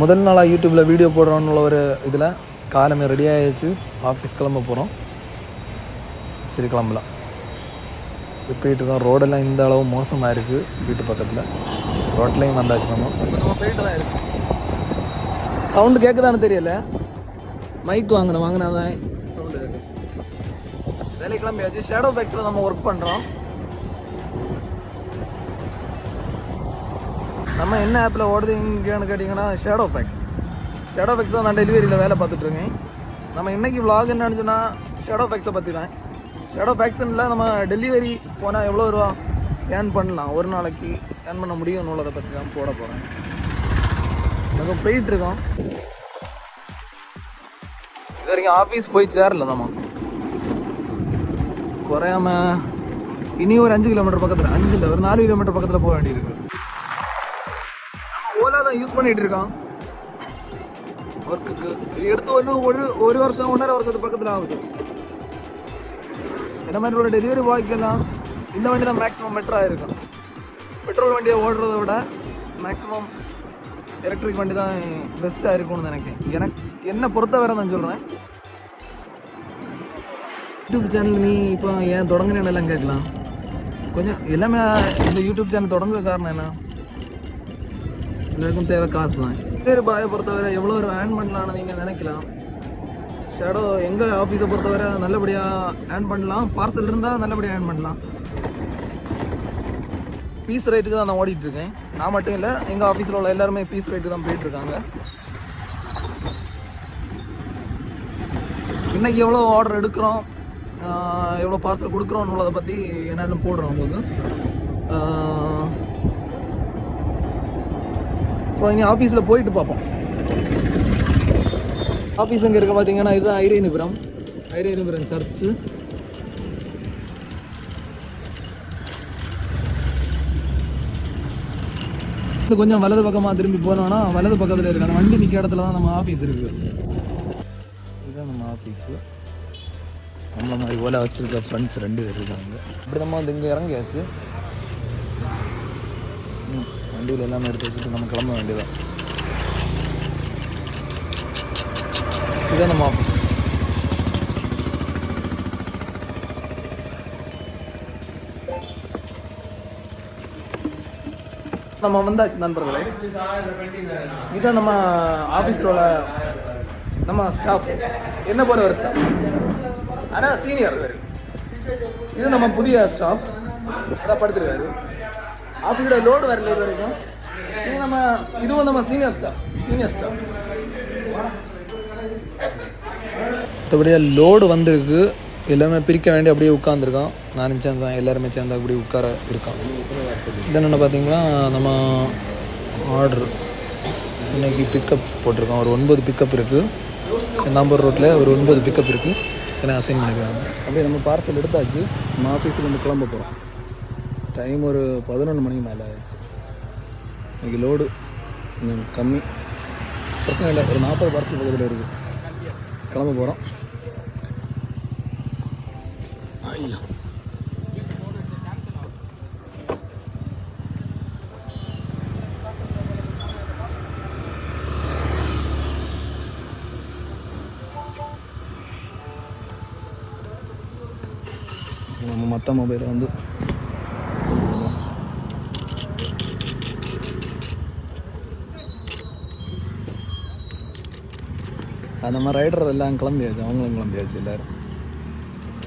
முதல் நாளாக யூடியூப்பில் வீடியோ போடுறோன்னு ஒரு இதில் காலமே ரெடி ஆகிடுச்சு. ஆஃபீஸ் கிளம்ப போகிறோம். சரி கிளம்பலாம். போயிட்டுருக்கோம். ரோடெல்லாம் இந்த அளவு மோசமாக இருக்குது. வீட்டு பக்கத்தில் ரோட்லேயும் வந்தாச்சு. நம்ம போயிட்டு தான் இருக்கோம். சவுண்டு கேட்குதான்னு தெரியல. மைக் வாங்கினா தான் சவுண்டு கேட்கு. வேலை கிளம்பியாச்சு. ஷேடோ பேக்ஸில் நம்ம ஒர்க் பண்ணுறோம். நம்ம என்ன ஆப்பில் ஓடுது இங்கேன்னு கேட்டிங்கன்னா ஷேடோ பேக்ஸ் தான் நான் டெலிவரியில் வேலை பார்த்துட்ருக்கேன். நம்ம இன்றைக்கி விலாக் என்னன்னு சொன்னால் ஷேடோ பேக்ஸை பற்றி தான். ஷேடோ பேக்ஸில் நம்ம டெலிவரி போனால் எவ்வளோ ரூபா ஏர்ன் பண்ணலாம், ஒரு நாளைக்கு ஏர்ன் பண்ண முடியும்னு உள்ளதை பற்றி தான் போட போகிறேன். நம்ம போயிட்டுருக்கோம். இது வரைக்கும் ஆஃபீஸ் போய் சேரல. நம்ம குறையாம இனி ஒரு 5 கிலோமீட்டர் பக்கத்தில், 5 இல்லை ஒரு 4 கிலோமீட்டர் பக்கத்தில் போக வேண்டியிருக்கு. ஓலா தான் யூஸ் பண்ணிகிட்டு இருக்கான் ஒர்க்குக்கு. எடுத்து ஒரு வருஷம் 1.5 வருஷத்துக்கு பக்கத்தில் ஆகுது. இந்த மாதிரி ஒரு டெலிவரி பாய்க்கெல்லாம் இந்த வண்டி தான் மேக்ஸிமம் பெட்டராக இருக்கும். பெட்ரோல் வண்டியை ஓடுறத விட மேக்ஸிமம் எலக்ட்ரிக் வண்டி தான் பெஸ்ட்டாக இருக்கும்னு நினைக்கிறேன். எனக்கு என்ன பொறுத்தவரை நான் சொல்கிறேன். யூடியூப் சேனல் நீ இப்போ ஏன் தொடங்குனேன்னெல்லாம் கேட்கலாம். கொஞ்சம் எல்லாமே இந்த யூடியூப் சேனல் தொடங்குற காரணம் என்ன, எல்லாருக்கும் தேவை காசு தான். வேறு பாயை பொறுத்தவரை எவ்வளோ ஒரு ஏர்ன் பண்ணலான்னு நீங்கள் நினைக்கலாம். ஷேடோ எங்கள் ஆஃபீஸை பொறுத்தவரை நல்லபடியாக ஏர்ன் பண்ணலாம். பார்சல் இருந்தால் நல்லபடியாக ஏர்ன் பண்ணலாம். பீஸ் ரேட்டுக்கு தான் நான் ஓடிட்டுருக்கேன். நான் மட்டும் இல்லை, எங்கள் ஆஃபீஸில் உள்ள எல்லாருமே பீஸ் ரேட்டுக்கு தான் போயிட்டுருக்காங்க. இன்றைக்கி எவ்வளோ ஆர்டர் எடுக்கிறோம், எவ்வளோ பார்சல் கொடுக்குறோன்னு உள்ளதை பற்றி என்னென்னு போடுறோம் உங்களுக்கு. இப்போ இங்கே ஆஃபீஸில் போயிட்டு பார்ப்போம். ஆஃபீஸ் எங்கே இருக்க பார்த்தீங்கன்னா இதுதான் ஐரேனிபுரம் சர்ச்சு. இது கொஞ்சம் வலது பக்கமாக திரும்பி போனோன்னா வலது பக்கத்தில் இருக்கு. அந்த வண்டி நிற்க இடத்துல தான் நம்ம ஆஃபீஸ் இருக்குது. இதுதான் நம்ம ஆஃபீஸு. நம்மள மாதிரி ஓலா வச்சுருக்க ஃப்ரெண்ட்ஸ் 2 பேர் இருக்காங்க. இப்படி நம்ம வந்து இங்கே இறங்கியாச்சு. வண்டியில் எல்லாமே எடுத்து வச்சுட்டு நம்ம கிளம்ப வேண்டியதான். இதுதான் நம்ம ஆஃபீஸ். நம்ம வந்தாச்சு நண்பர்களே. இதுதான் நம்ம ஆஃபீஸில் உள்ள நம்ம ஸ்டாஃப். என்ன போல ஒரு ஸ்டாஃப், ஆனால் சீனியர் வேறு. இது நம்ம புதிய ஸ்டாஃப் அதான் படுத்துருக்காரு. ஆஃபீஸில் லோடு வரல இது வரைக்கும். இதுவும் நம்ம சீனியர் ஸ்டாஃப். மற்றபடியாக லோடு வந்திருக்கு. எல்லாமே பிரிக்க வேண்டி அப்படியே உட்காந்துருக்கோம். நானும் சேர்ந்தேன், எல்லாருமே சேர்ந்து அப்படியே உட்கார இருக்கோம். இது என்னென்ன பார்த்தீங்கன்னா நம்ம ஆர்டர் இன்றைக்கி பிக்கப் போட்டிருக்கோம். ஒரு 9 பிக்கப் இருக்குது. நம்பர் ரோட்டில் ஒரு 9 பிக்கப் இருக்குது. ஏன்னா அசைன் பண்ணிக்கிறாங்க. அப்படியே நம்ம பார்சல் எடுத்தாச்சு. நம்ம ஆஃபீஸில் வந்து கிளம்ப போகிறோம். டைம் ஒரு 11 மணிக்கு மேலே ஆயிடுச்சு. இன்றைக்கி லோடு கொஞ்சம் கம்மி, பிரச்சனை இல்லை. ஒரு 40 பார்சல் பக்கத்தில் இருக்குது. கிளம்ப போகிறோம். ஐயோ, நம்ம மற்ற மொபைலை வந்து அந்த மாதிரி ரைடர் எல்லாம் கிளம்பியாச்சு. அவங்களும் கிளம்பியாச்சு எல்லோரும்.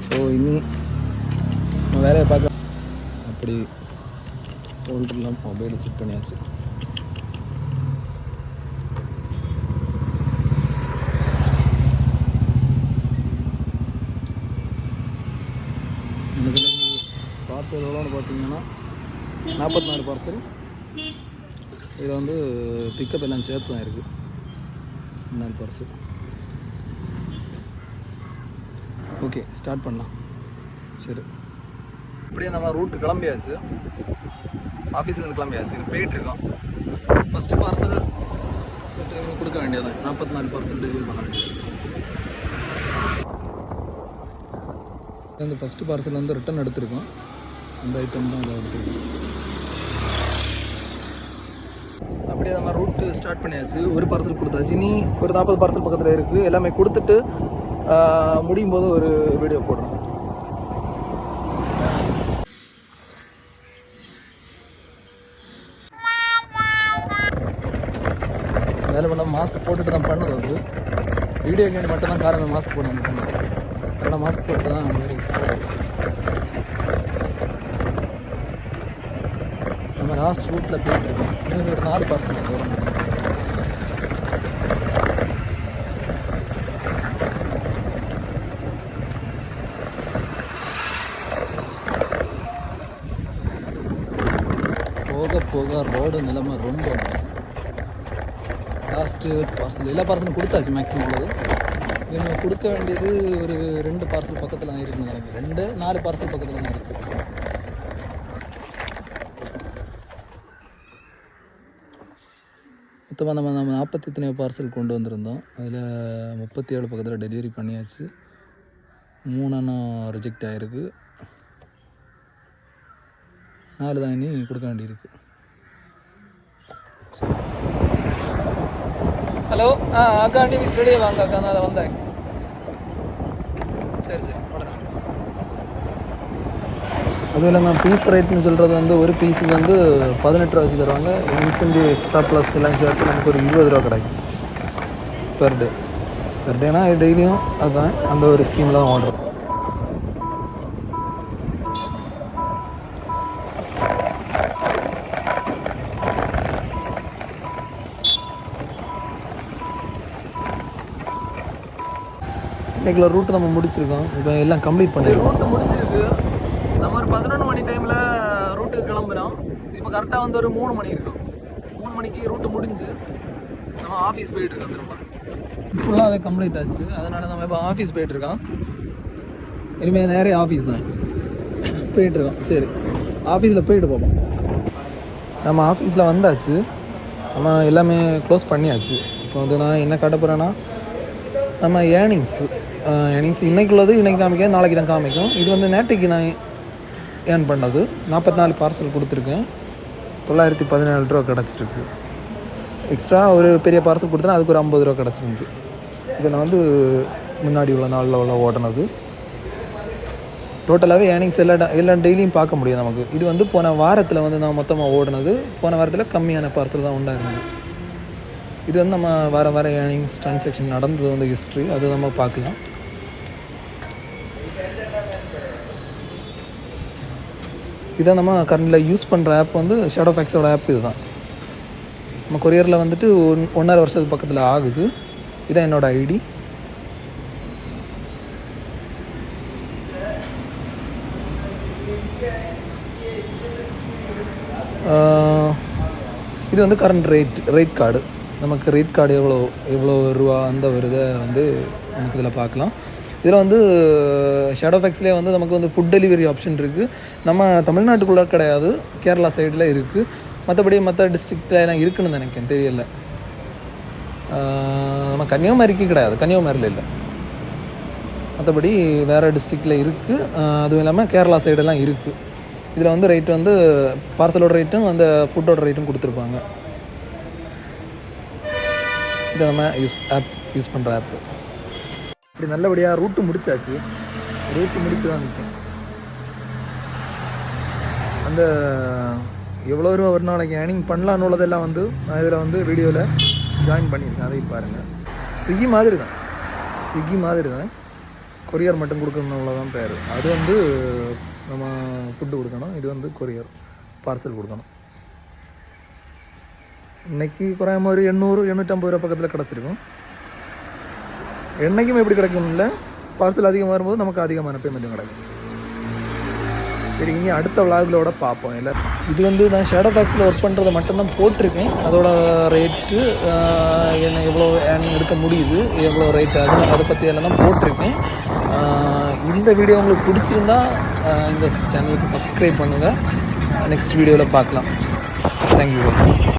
ஸோ இனி வேலையை பார்க்க அப்படி ஹோல்டர்லாம் மொபைலை செட் பண்ணியாச்சு. பார்சல் எவ்வளோன்னு பார்த்தீங்கன்னா 44 பார்சல். இதில் வந்து பிக்கப் எல்லாம் சேர்த்து தான் இருக்குது. 4 பார்சல். ஓகே, ஸ்டார்ட் பண்ணலாம். சரி, இப்படியே நம்ம ரூட்டு கிளம்பியாச்சு. ஆஃபீஸ்லேருந்து கிளம்பியாச்சு. போயிட்டுருக்கோம். ஃபஸ்ட்டு பார்சல் கொடுக்க வேண்டியதான். 44 பார்சல் டெலிவரி பண்ண வேண்டியது. இந்த ஃபஸ்ட்டு பார்சல் வந்து ரிட்டன் எடுத்திருக்கோம். இந்த ஐட்டம் தான் இதை எடுத்துருக்கோம். அப்படியே நம்ம நம்ம ரூட்டு ஸ்டார்ட் பண்ணியாச்சு. ஒரு பார்சல் கொடுத்தாச்சு. இனி ஒரு 40 பார்சல் பக்கத்தில் இருக்குது. எல்லாமே கொடுத்துட்டு முடியும் போது ஒரு வீடியோ போடுறோம். வேலை பண்ண மாஸ்க் போட்டுட்டு தான் பண்ணுறது. அது வீடியோ கேட்டு மட்டும்தான் காரணம் மாஸ்க் போட பண்ணுச்சு. அதனால் மாஸ்க் போட்டு தான் நம்ம லாஸ்ட் ரூட்டில் பேசியிருக்கோம். இன்னும் ஒரு 4 பார்சல் வரும். போக போக ரோடு நிலைமை ரொம்ப மோசம். லாஸ்ட்டு பார்சல் எல்லா பார்சலும் கொடுத்தாச்சு மேக்ஸிமம் உள்ளது. இது நம்ம கொடுக்க வேண்டியது ஒரு 2 பார்சல் பக்கத்தில் தான் இருக்குன்னு நினைக்கிறேன். 4 பார்சல் பக்கத்தில் தான் இருக்குது. மொத்தமாக நம்ம 48 பார்சல் கொண்டு வந்திருந்தோம். அதில் 37 பக்கத்தில் டெலிவரி பண்ணியாச்சு. 3 ரிஜெக்ட் ஆகிருக்கு. 4 தான் இனி கொடுக்க வேண்டியிருக்கு. ஹலோ அக்கா மிஸ் ரெடியே வாங்க அக்கா. நான் அதை வந்தேன். சரி உடனே. அதுவும் இல்லாமல் பீஸ் ரேட்னு சொல்கிறது வந்து ஒரு பீஸுக்கு வந்து 18 ரூபா வச்சு தருவாங்க. இன்சென்டிவ் எக்ஸ்ட்ரா ப்ளஸ் எல்லாம் சேர்த்து நமக்கு ஒரு 20 ரூபா கிடைக்கும் பெர் டேனா. டெய்லியும் அதுதான் அந்த ஒரு ஸ்கீமில் தான் ஓடுறோம். இன்றைக்குள்ள ரூட்டு நம்ம முடிச்சிருக்கோம். இப்போ எல்லாம் கம்ப்ளீட் பண்ணிடுறோம். ரூட்டு முடிஞ்சிருக்கு. நம்ம ஒரு 11 மணி டைமில் ரூட்டுக்கு கிளம்புறோம். இப்போ கரெக்டாக வந்து ஒரு 3 மணி இருக்கும். 3 மணிக்கு ரூட்டு முடிஞ்சு நம்ம ஆஃபீஸ் போயிட்டுருக்கோம். திரும்ப ஃபுல்லாகவே கம்ப்ளீட் ஆச்சு. அதனால் நம்ம இப்போ ஆஃபீஸ் போயிட்டுருக்கோம். இனிமேல் நேரே ஆஃபீஸ் தான் போயிட்டுருக்கோம். சரி, ஆஃபீஸில் போயிட்டு போவோம். நம்ம ஆஃபீஸில் வந்தாச்சு. நம்ம எல்லாமே க்ளோஸ் பண்ணியாச்சு. இப்போ வந்து நான் என்ன காட்ட போகிறேன்னா, நம்ம ஏர்னிங்ஸ் இன்றைக்குள்ளது இன்றைக்கி காமிக்க, நாளைக்கு தான் காமிக்கும். இது வந்து நேற்றுக்கு நான் ஏர்ன் பண்ணது. 44 பார்சல் கொடுத்துருக்கேன். 917 ரூபா கிடச்சிருக்கு. எக்ஸ்ட்ரா ஒரு பெரிய பார்சல் கொடுத்தா அதுக்கு ஒரு 50 ரூபா கிடச்சிருந்து. இதில் வந்து முன்னாடி உள்ள நாளில் உள்ள ஓடினது. டோட்டலாகவே ஏர்னிங்ஸ் எல்லாம் டெய்லியும் பார்க்க முடியும் நமக்கு. இது வந்து போன வாரத்தில் வந்து நான் மொத்தமாக ஓடினது. போன வாரத்தில் கம்மியான பார்சல் தான் உண்டாயிருந்தது. இது வந்து நம்ம வார ஏர்னிங்ஸ் ட்ரான்சாக்ஷன் நடந்தது வந்து ஹிஸ்ட்ரி, அது நம்ம பார்க்கலாம். இதை நம்ம கரண்டில் யூஸ் பண்ணுற ஆப் வந்து ஷேடோஃபேக்ஸோட ஆப். இது தான் நம்ம கொரியரில் வந்துட்டு 1.5 வருஷத்துக்கு பக்கத்தில் ஆகுது. இதான் என்னோடய ஐடி. இது வந்து கரண்ட் ரேட் கார்டு. நமக்கு ரேட் கார்டு எவ்வளோ ரூபா அந்த ஒரு இதை வந்து நமக்கு இதில் பார்க்கலாம். இதில் வந்து ஷேடோஃபேக்ஸ்லேயே வந்து நமக்கு வந்து ஃபுட் டெலிவரி ஆப்ஷன் இருக்குது. நம்ம தமிழ்நாட்டுக்குள்ளே கிடையாது, கேரளா சைடில் இருக்குது. மற்றபடி மற்ற டிஸ்ட்ரிக்டில் எல்லாம் இருக்குதுன்னு நினைக்கிறேன், தெரியல. நம்ம கன்னியாகுமரிக்கு கிடையாது, கன்னியாகுமரியில் இல்லை. மற்றபடி வேறு டிஸ்ட்ரிக்டில் இருக்குது. அதுவும் இல்லாமல் கேரளா சைடெல்லாம் இருக்குது. இதில் வந்து ரேட்டு வந்து பார்சலோட ரேட்டும் அந்த ஃபுட்டோட ரேட்டும் கொடுத்துருப்பாங்க. இதை நம்ம யூஸ் பண்ணுற ஆப்பு. இப்படி நல்லபடியாக ரூட்டு முடிச்சாச்சு. ரூட்டு முடிச்சு தான் நிற்கும். அந்த எவ்வளோ ரூபா ஒரு நாளைக்கு ஏர்னிங் பண்ணலான்னு உள்ளதெல்லாம் வந்து நான் இதில் வந்து வீடியோவில் ஜாயின் பண்ணியிருக்கேன். அதையும் பாருங்கள். ஸ்விக்கி மாதிரி தான் கொரியர் மட்டும் கொடுக்கணும் அவ்வளோதான் பேர். அது வந்து நம்ம ஃபுட்டு கொடுக்கணும். இது வந்து கொரியர் பார்சல் கொடுக்கணும். இன்றைக்கி குறையாமல் ஒரு 800-850 ரூபா பக்கத்தில் கிடச்சிருக்கும். என்றைக்குமே எப்படி கிடைக்கும் இல்லை, பார்சல் அதிகமாக வரும்போது நமக்கு அதிகமான பேமெண்ட்டும் கிடைக்கும். சரி, இனி அடுத்த விளாக்களோட பார்ப்போம். இல்லை, இது வந்து நான் ஷேடோஃபேக்ஸில் ஒர்க் பண்ணுறதை மட்டும்தான் போட்டிருக்கேன். அதோட ரேட்டு என்ன, எவ்வளோ ஏர்னிங் எடுக்க முடியுது, எவ்வளோ ரேட்டு, அதை பற்றி எல்லாம் தான் போட்டிருக்கேன். இந்த வீடியோ உங்களுக்கு பிடிச்சிருந்தா இந்த சேனலுக்கு சப்ஸ்கிரைப் பண்ணுங்கள். நெக்ஸ்ட் வீடியோவில் பார்க்கலாம். Thank you guys.